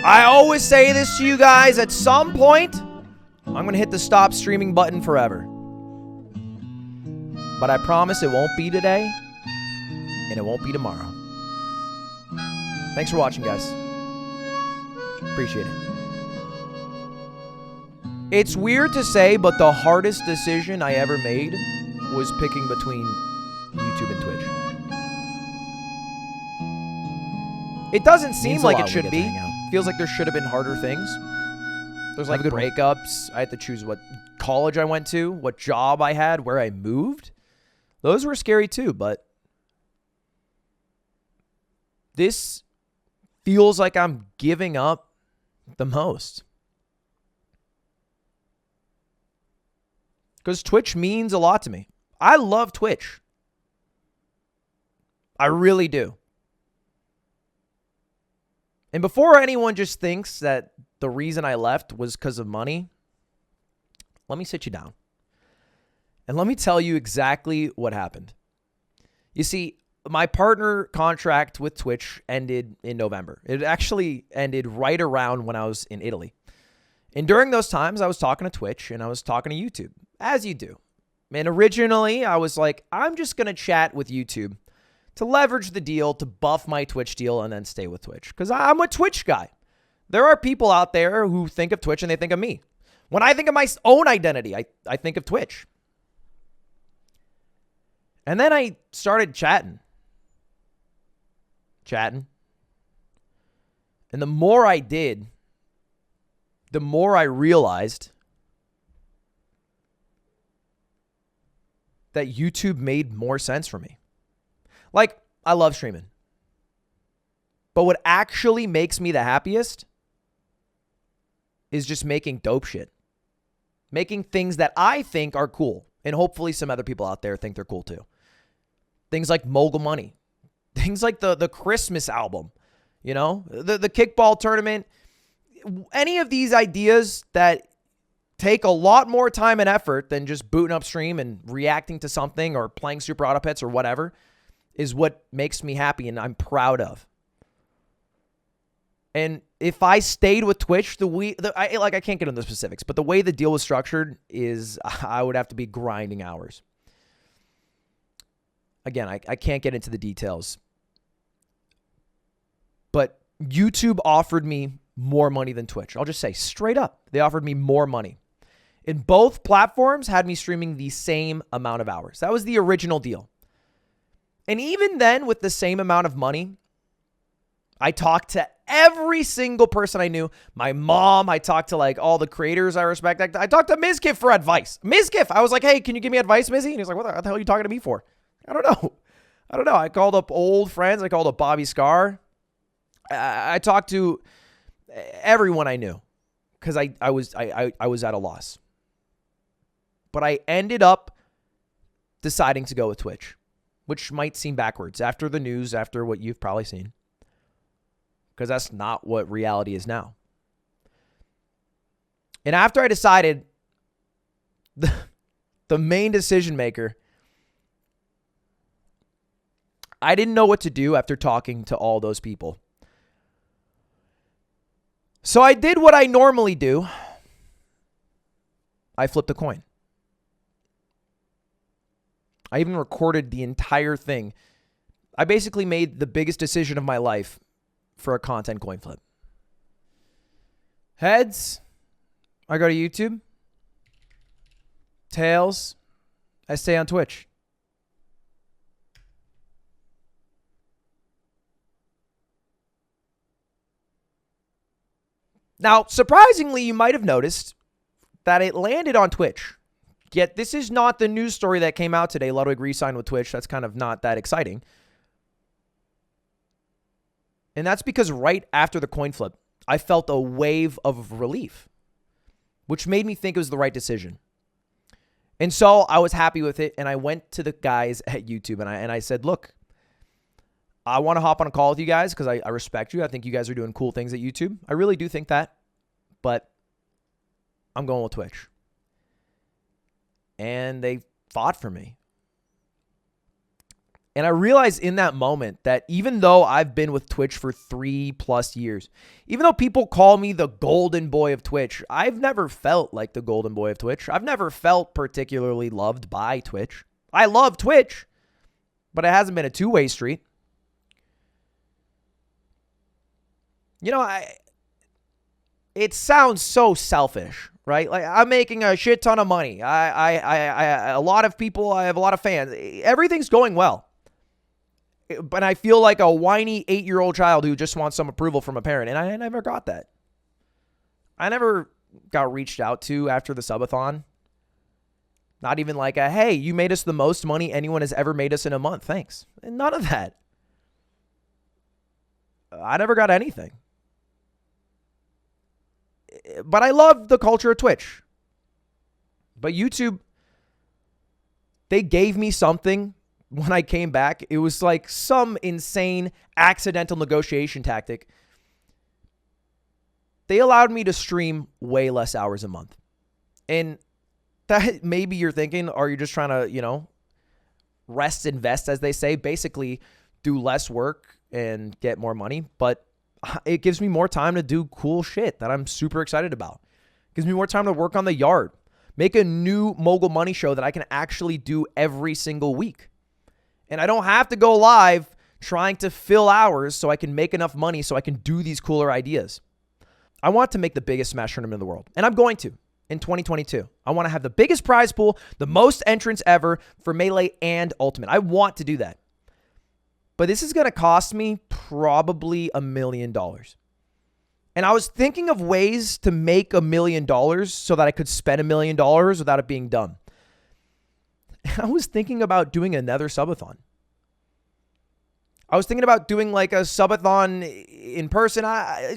I always say this to you guys, at some point, I'm going to hit the stop streaming button forever. But I promise it won't be today, and it won't be tomorrow. Thanks for watching, guys. Appreciate it. It's weird to say, but the hardest decision I ever made was picking between YouTube and Twitch. It doesn't seem like it should be. Feels like there should have been harder things. There's like breakups. I had to choose what college I went to, what job I had, where I moved. Those were scary too, but this feels like I'm giving up the most. Because Twitch means a lot to me. I love Twitch. I really do. And before anyone just thinks that the reason I left was because of money, let me sit you down. And let me tell you exactly what happened. You see, my partner contract with Twitch ended in November. It actually ended right around when I was in Italy. And during those times, I was talking to Twitch and I was talking to YouTube, as you do. And originally, I was like, I'm just going to chat with YouTube to leverage the deal, to buff my Twitch deal, and then stay with Twitch. Because I'm a Twitch guy. There are people out there who think of Twitch and they think of me. When I think of my own identity, I think of Twitch. And then I started chatting. And the more I did, the more I realized that YouTube made more sense for me. Like, I love streaming. But what actually makes me the happiest is just making dope shit. Making things that I think are cool. And hopefully some other people out there think they're cool too. Things like Mogul Money. Things like the Christmas album. You know? The kickball tournament. Any of these ideas that take a lot more time and effort than just booting up stream and reacting to something or playing Super Auto Pets or whatever is what makes me happy and I'm proud of. And if I stayed with Twitch, I can't get into the specifics, but the way the deal was structured is I would have to be grinding hours. Again, I can't get into the details. But YouTube offered me more money than Twitch. I'll just say straight up, they offered me more money. And both platforms had me streaming the same amount of hours. That was the original deal. And even then, with the same amount of money, I talked to every single person I knew. My mom, I talked to like all the creators I respect. I talked to Mizkif for advice. Mizkif, I was like, hey, can you give me advice, Mizzy? And he's like, what the hell are you talking to me for? I don't know. I called up old friends. I called up Bobby Scar. I talked to everyone I knew because I was at a loss. But I ended up deciding to go with Twitch, which might seem backwards after the news, after what you've probably seen, because that's not what reality is now. And after I decided, the main decision maker, I didn't know what to do after talking to all those people. So I did what I normally do. I flipped a coin. I even recorded the entire thing. I basically made the biggest decision of my life for a content coin flip. Heads, I go to YouTube. Tails, I stay on Twitch. Now, surprisingly, you might have noticed that it landed on Twitch. Yet this is not the news story that came out today. Ludwig re-signed with Twitch. That's kind of not that exciting. And that's because right after the coin flip, I felt a wave of relief, which made me think it was the right decision. And so I was happy with it. And I went to the guys at YouTube and I said, look, I want to hop on a call with you guys because I respect you. I think you guys are doing cool things at YouTube. I really do think that. But I'm going with Twitch. And they fought for me. And I realized in that moment that even though I've been with Twitch for 3+ years, even though people call me the golden boy of Twitch, I've never felt like the golden boy of Twitch. I've never felt particularly loved by Twitch. I love Twitch, but it hasn't been a two-way street. You know, it sounds so selfish, right? Like, I'm making a shit ton of money. A lot of people, I have a lot of fans. Everything's going well. But I feel like a whiny 8-year-old child who just wants some approval from a parent. And I never got that. I never got reached out to after the subathon. Not even like a, hey, you made us the most money anyone has ever made us in a month. Thanks. And none of that. I never got anything. But I love the culture of Twitch. But YouTube, they gave me something when I came back. It was like some insane accidental negotiation tactic. They allowed me to stream way less hours a month. And that maybe you're thinking, are you just trying to, rest, invest, as they say, basically do less work and get more money. But it gives me more time to do cool shit that I'm super excited about. It gives me more time to work on the yard, make a new Mogul Money show that I can actually do every single week. And I don't have to go live trying to fill hours so I can make enough money so I can do these cooler ideas. I want to make the biggest Smash tournament in the world, and I'm going to in 2022. I want to have the biggest prize pool, the most entrants ever for Melee and Ultimate. I want to do that. But this is going to cost me probably $1 million. And I was thinking of ways to make $1 million so that I could spend $1 million without it being done. I was thinking about doing another subathon. I was thinking about doing like a subathon in person,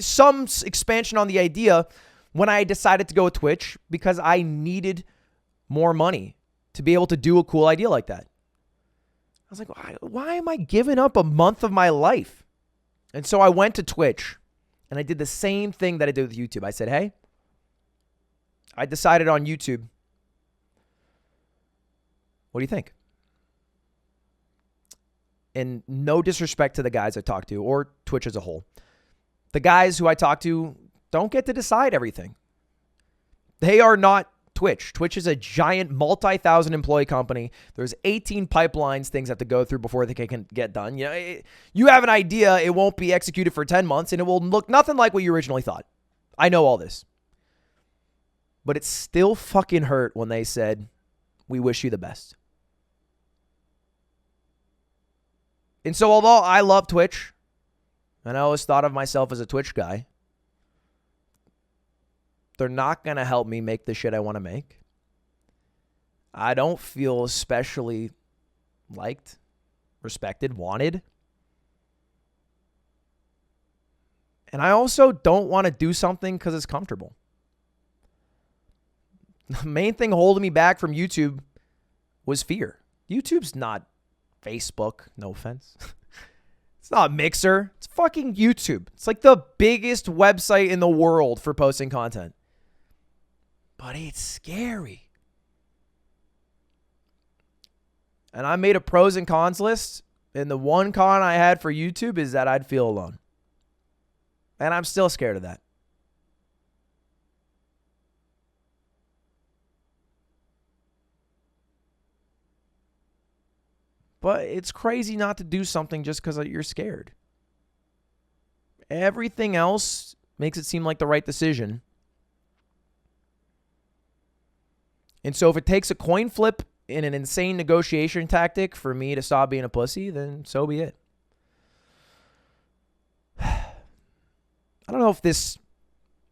some expansion on the idea when I decided to go with Twitch because I needed more money to be able to do a cool idea like that. I was like, why am I giving up a month of my life? And so I went to Twitch and I did the same thing that I did with YouTube. I said, hey, I decided on YouTube. What do you think? And no disrespect to the guys I talk to or Twitch as a whole. The guys who I talk to don't get to decide everything. They are not Twitch. Twitch is a giant multi-thousand employee company. There's 18 pipelines things have to go through before they can get done. You have an idea, it won't be executed for 10 months, and it will look nothing like what you originally thought. I know all this. But it still fucking hurt when they said, we wish you the best. And so although I love Twitch, and I always thought of myself as a Twitch guy, they're not going to help me make the shit I want to make. I don't feel especially liked, respected, wanted. And I also don't want to do something because it's comfortable. The main thing holding me back from YouTube was fear. YouTube's not Facebook, no offense. It's not Mixer. It's fucking YouTube. It's like the biggest website in the world for posting content. But it's scary. And I made a pros and cons list. And the one con I had for YouTube is that I'd feel alone. And I'm still scared of that. But it's crazy not to do something just because you're scared. Everything else makes it seem like the right decision. And so if it takes a coin flip in an insane negotiation tactic for me to stop being a pussy, then so be it. I don't know if this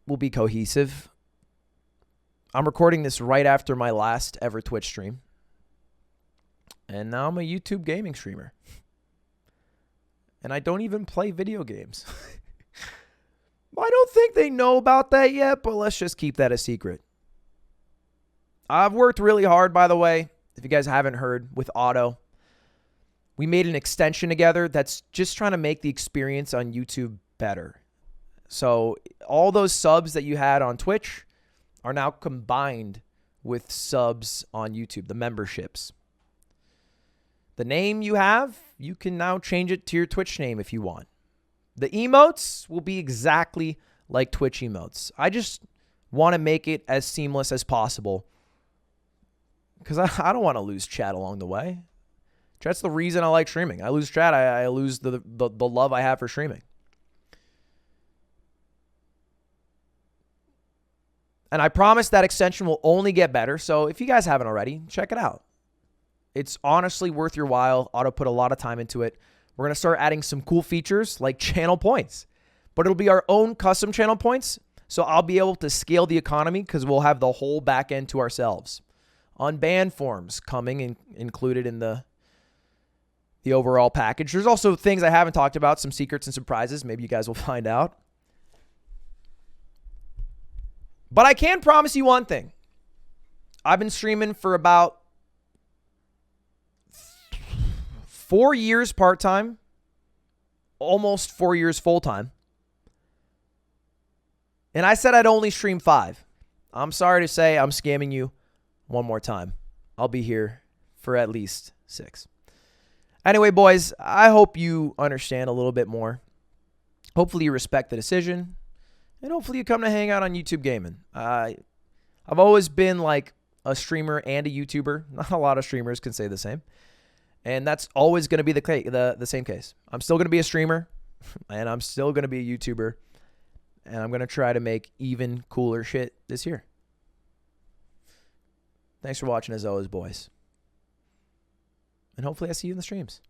will be cohesive. I'm recording this right after my last ever Twitch stream. And now I'm a YouTube gaming streamer. And I don't even play video games. I don't think they know about that yet, but let's just keep that a secret. I've worked really hard, by the way, if you guys haven't heard, with Otto. We made an extension together that's just trying to make the experience on YouTube better. So all those subs that you had on Twitch are now combined with subs on YouTube, the memberships. The name you have you can now change it to your Twitch name if you want. The emotes will be exactly like Twitch emotes. I just want to make it as seamless as possible because I don't want to lose chat along the way. Chat's the reason I like streaming. I lose chat, I lose the love I have for streaming. And I promise that extension will only get better. So if you guys haven't already, check it out. It's honestly worth your while. Otto put a lot of time into it. We're going to start adding some cool features like channel points. But it'll be our own custom channel points. So I'll be able to scale the economy because we'll have the whole back end to ourselves. Unbanned forms coming and included in the overall package. There's also things I haven't talked about, some secrets and surprises. Maybe you guys will find out. But I can promise you one thing. I've been streaming for about 4 years part-time, almost 4 years full-time. And I said I'd only stream 5. I'm sorry to say I'm scamming you one more time. I'll be here for at least 6. Anyway, boys, I hope you understand a little bit more. Hopefully you respect the decision. And hopefully you come to hang out on YouTube Gaming. I've always been like a streamer and a YouTuber. Not a lot of streamers can say the same. And that's always going to be the same case. I'm still going to be a streamer. And I'm still going to be a YouTuber. And I'm going to try to make even cooler shit this year. Thanks for watching as always, boys. And hopefully I see you in the streams.